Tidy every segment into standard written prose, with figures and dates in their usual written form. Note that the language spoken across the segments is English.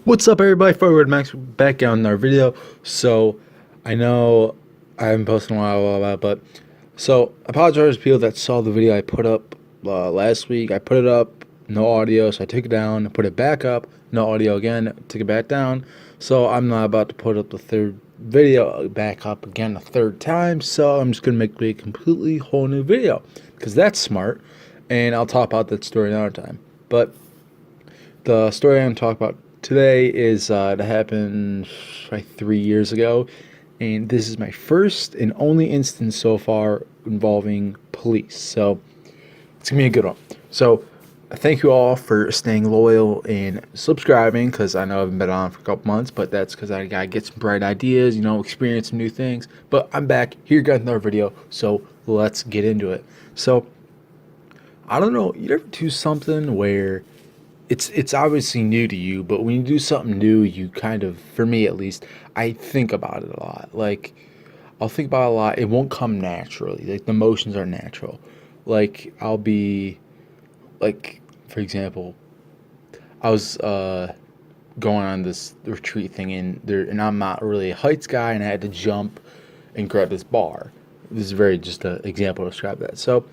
What's up, everybody? Forward Max back on our video. So I know I haven't posted in a while, but I apologize to people that saw the video I put up last week. I put it up, no audio, so I took it down, put it back up, no audio again, took it back down. So I'm not about to put up the third video back up again a third time. So I'm just gonna make a completely whole new video because that's smart, and I'll talk about that story another time. But the story I'm talking about today is that happened like 3 years ago, and this is my first and only instance so far involving police. So it's gonna be a good one. So thank you all for staying loyal and subscribing, because I know I haven't been on for a couple months, but that's because I gotta get some bright ideas, experience some new things. But I'm back here, got another video, so let's get into it. So I don't know, you ever do something where it's obviously new to you, but when you do something new, you kind of, for me at least, I think about it a lot. Like, I'll think about it a lot. It won't come naturally. Like, the emotions are natural. Like, I'll be, like, for example, I was going on this retreat thing, and I'm not really a heights guy, and I had to jump and grab this bar. This is very just an example to describe that. So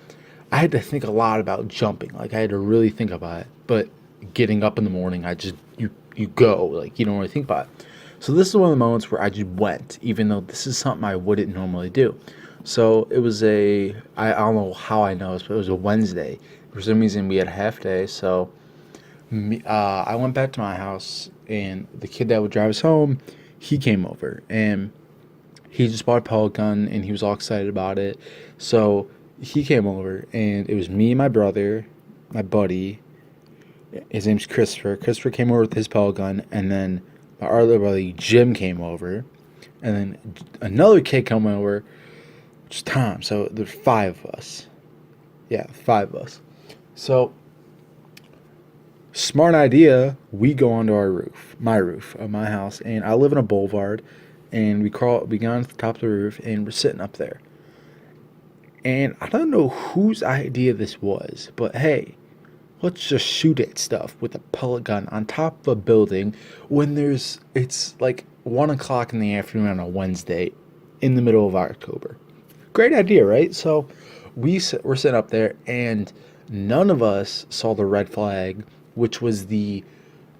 I had to think a lot about jumping. Like, I had to really think about it. But getting up in the morning, I just you go, like, you don't really think about it. So this is one of the moments where I just went, even though this is something I wouldn't normally do. So it was I don't know how I know this, but it was a Wednesday. For some reason we had a half day, so I went back to my house, and the kid that would drive us home, he came over, and he just bought a pellet gun, and he was all excited about it. So he came over, and it was me and my brother, my buddy. His name's Christopher. Christopher came over with his pellet gun, and then my other brother Jim came over, and then another kid came over, which is Tom. So there's five of us. Yeah, five of us. So smart idea. We go onto our roof, my roof of my house, and I live in a boulevard, and we got on the top of the roof, and we're sitting up there. And I don't know whose idea this was, but hey, let's just shoot at stuff with a pellet gun on top of a building when it's like 1 o'clock in the afternoon on a Wednesday in the middle of October. Great idea, right? So we're sitting up there, and none of us saw the red flag, which was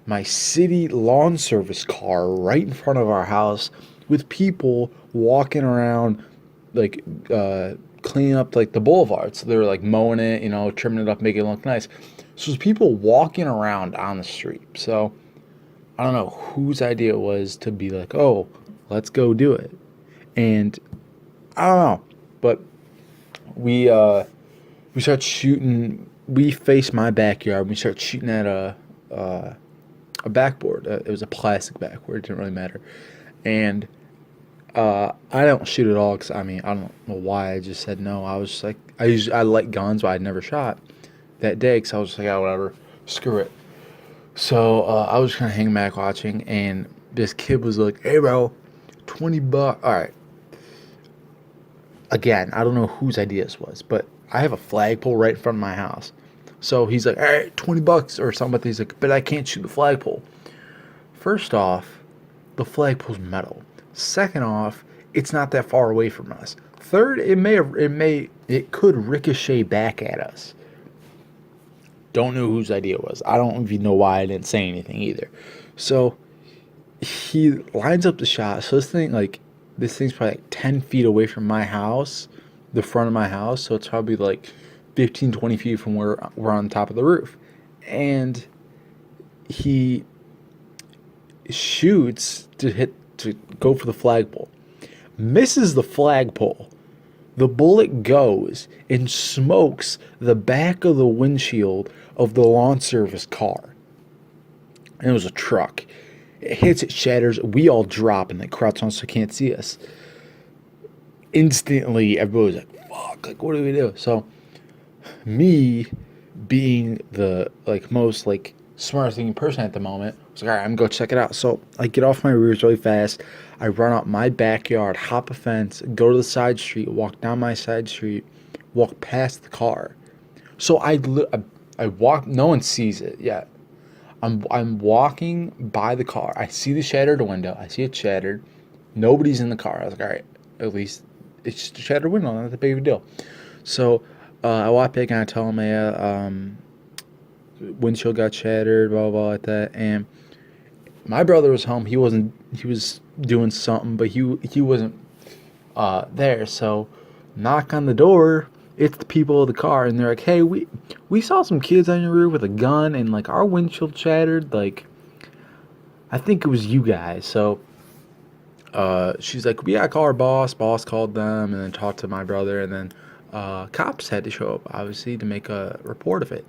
my city lawn service car right in front of our house, with people walking around, like, cleaning up like the boulevard. So they were like mowing it, trimming it up, making it look nice. So there's people walking around on the street. So I don't know whose idea it was to be like, oh, let's go do it. And I don't know, but we start shooting. We faced my backyard. We start shooting at a backboard. It was a plastic backboard. It didn't really matter. And I don't shoot at all, because I don't know why I just said no. I was just like, I like guns, but I'd never shot that day, because I was just like, oh, whatever, screw it. So I was kind of hanging back watching, and this kid was like, hey, bro, $20. All right. Again, I don't know whose idea this was, but I have a flagpole right in front of my house. So he's like, all right, $20 or something. But he's like, but I can't shoot the flagpole. First off, the flagpole's metal. Second off, it's not that far away from us. Third, it could ricochet back at us. Don't know whose idea it was. I don't even know why I didn't say anything either. So he lines up the shot. So this thing's probably like 10 feet away from my house, the front of my house. So it's probably like 15, 20 feet from where we're on top of the roof. And he shoots to go for the flagpole. Misses the flagpole. The bullet goes and smokes the back of the windshield of the lawn service car. And it was a truck. It hits, it shatters. We all drop, and the crowd's on, so can't see us. Instantly, everybody was like, fuck, like, what do we do? So me, being the most smartest thinking person at the moment, was like, all right, I'm gonna go check it out. So I get off my roofs really fast. I run out my backyard, hop a fence, go to the side street, walk down my side street, walk past the car. So I walk. No one sees it yet. I'm walking by the car. I see the shattered window. I see it shattered. Nobody's in the car. I was like, all right, at least it's just a shattered window. Not a big of a deal. So I walk back and I tell him, yeah, windshield got shattered, blah, blah, blah, like that. And my brother was home. He wasn't. He was doing something, but he wasn't there. So knock on the door. It's the people of the car, and they're like, "Hey, we saw some kids on your roof with a gun, and like our windshield shattered. Like, I think it was you guys." So she's like, "We gotta call our boss." Boss called them, and then talked to my brother, and then cops had to show up, obviously, to make a report of it.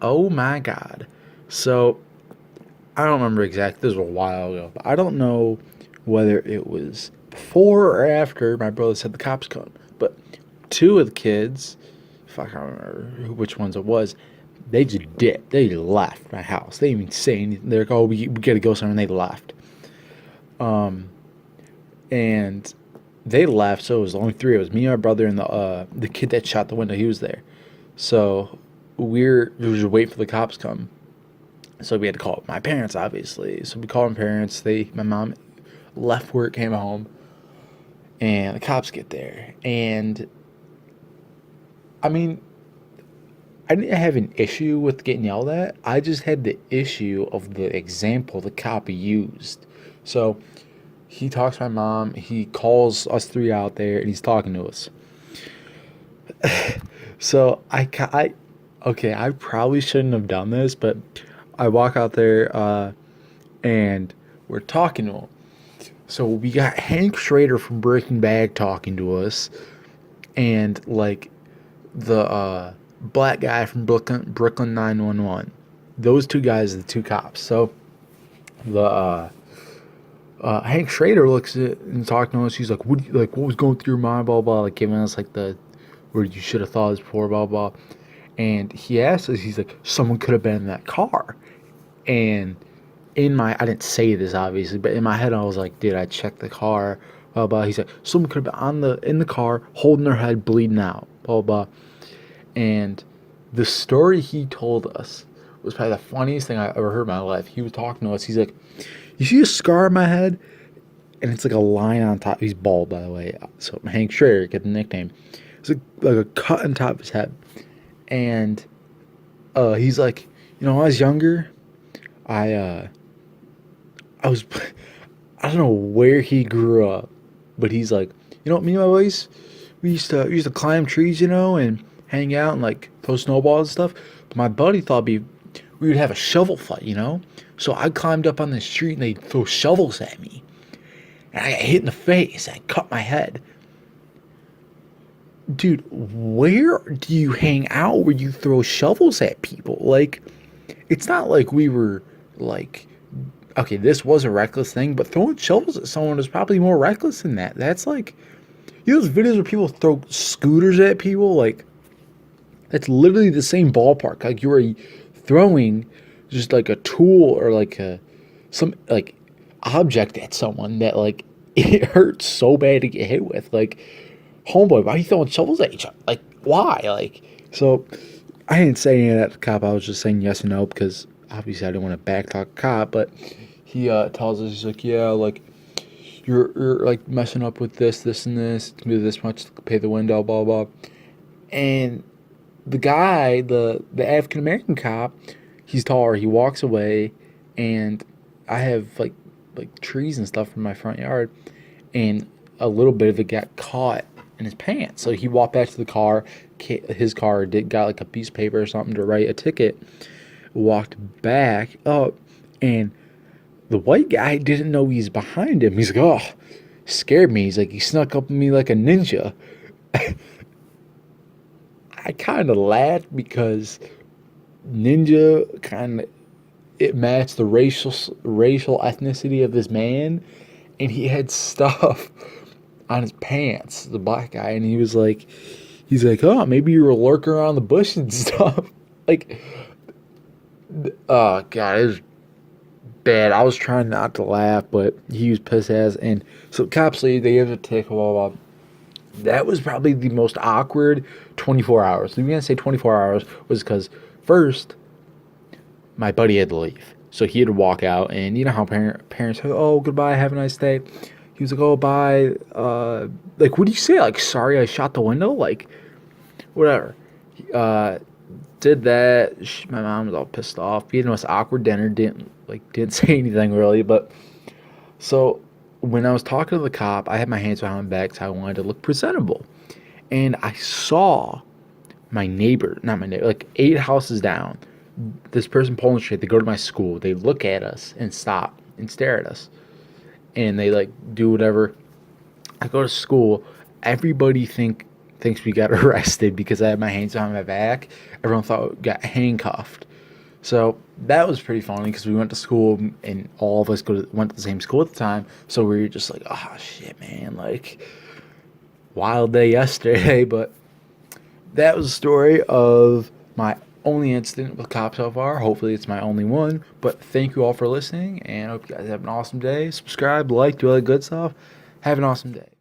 Oh my God! So I don't remember exactly. This was a while ago, but I don't know whether it was before or after my brother said the cops come. But two of the kids, if I can't remember which ones it was, they just dipped. They left my house. They didn't even say anything. They're like, "Oh, we gotta go somewhere," and they left. And they left, so it was only three. It was me, my brother, and the kid that shot the window. He was there. So we were just waiting for the cops to come. So we had to call my parents, obviously. So we called my parents. My mom left work, came home, and the cops get there. And I mean, I didn't have an issue with getting yelled at. I just had the issue of the example the cop used. So he talks to my mom. He calls us three out there, and he's talking to us. So okay, I probably shouldn't have done this, but I walk out there, and we're talking to him. So we got Hank Schrader from Breaking Bad talking to us, and like the black guy from Brooklyn 911. Those two guys are the two cops. So the Hank Schrader looks at and talking to us. He's like, what was going through your mind, blah blah, like giving us like the where you should have thought this before, blah blah. And he asked us, he's like, someone could have been in that car. And I didn't say this obviously, but in my head I was like, did I check the car? Blah blah. He's like, someone could have been in the car, holding their head, bleeding out, blah blah. And the story he told us was probably the funniest thing I ever heard in my life. He was talking to us. He's like, you see a scar on my head? And it's like a line on top. He's bald, by the way. So Hank Schrader, get the nickname. It's like a cut on top of his head. And he's like, when I was younger, I was, I don't know where he grew up, but he's like, me and my boys, we used to climb trees, and hang out and like throw snowballs and stuff. But my buddy thought we would have a shovel fight, So I climbed up on this tree and they'd throw shovels at me, and I got hit in the face. I cut my head. Dude, where do you hang out where you throw shovels at people? Like, it's not like we were like, okay, this was a reckless thing, but throwing shovels at someone is probably more reckless than that. That's like, those videos where people throw scooters at people, like, that's literally the same ballpark. Like, you were throwing just like a tool or like some like object at someone that like it hurts so bad to get hit with. Like, homeboy, why are you throwing shovels at each other? Like, why? Like, so I didn't say any of that to the cop. I was just saying yes and no because obviously I didn't want to backtalk a cop. But he tells us, he's like, yeah, like, you're like messing up with this, and this. It's gonna be this much to pay the window, blah blah. And the guy, the African American cop, he's taller. He walks away, and I have like trees and stuff in my front yard, and a little bit of it got caught in his pants. So he walked back to the car. His car got like a piece of paper or something to write a ticket. Walked back up, and the white guy didn't know he's behind him. He's like, oh, scared me. He's like, he snuck up on me like a ninja. I kind of laughed because ninja kind of, it matched the racial ethnicity of this man, and he had stuff on his pants, the black guy, and he's like, oh, maybe you were lurking around the bush and stuff. Like, oh god, it was bad. I was trying not to laugh, but he was pissed ass. And so cops leave, they give a ticket, blah, blah, blah. That was probably the most awkward 24 hours. The reason I say 24 hours was because first, my buddy had to leave. So he had to walk out, and you know how parents say, "Oh, goodbye, have a nice day." He was like, "Oh, bye." Like, what do you say? Like, sorry, I shot the window. Like, whatever. Uh, did that. My mom was all pissed off. We had the most awkward dinner. Didn't say anything really. But so when I was talking to the cop, I had my hands behind my back, so I wanted to look presentable. And I saw my neighbor, not my neighbor, like 8 houses down. This person pulling straight. They go to my school. They look at us and stop and stare at us, and they like do whatever. I go to school. Everybody thinks we got arrested because I had my hands behind my back. Everyone thought we got handcuffed. So that was pretty funny because we went to school and all of us went to the same school at the time. So we were just like, oh shit, man, like wild day yesterday. But that was the story of my only incident with cops so far. Hopefully, it's my only one. But thank you all for listening, and I hope you guys have an awesome day. Subscribe, like, do all that good stuff. Have an awesome day.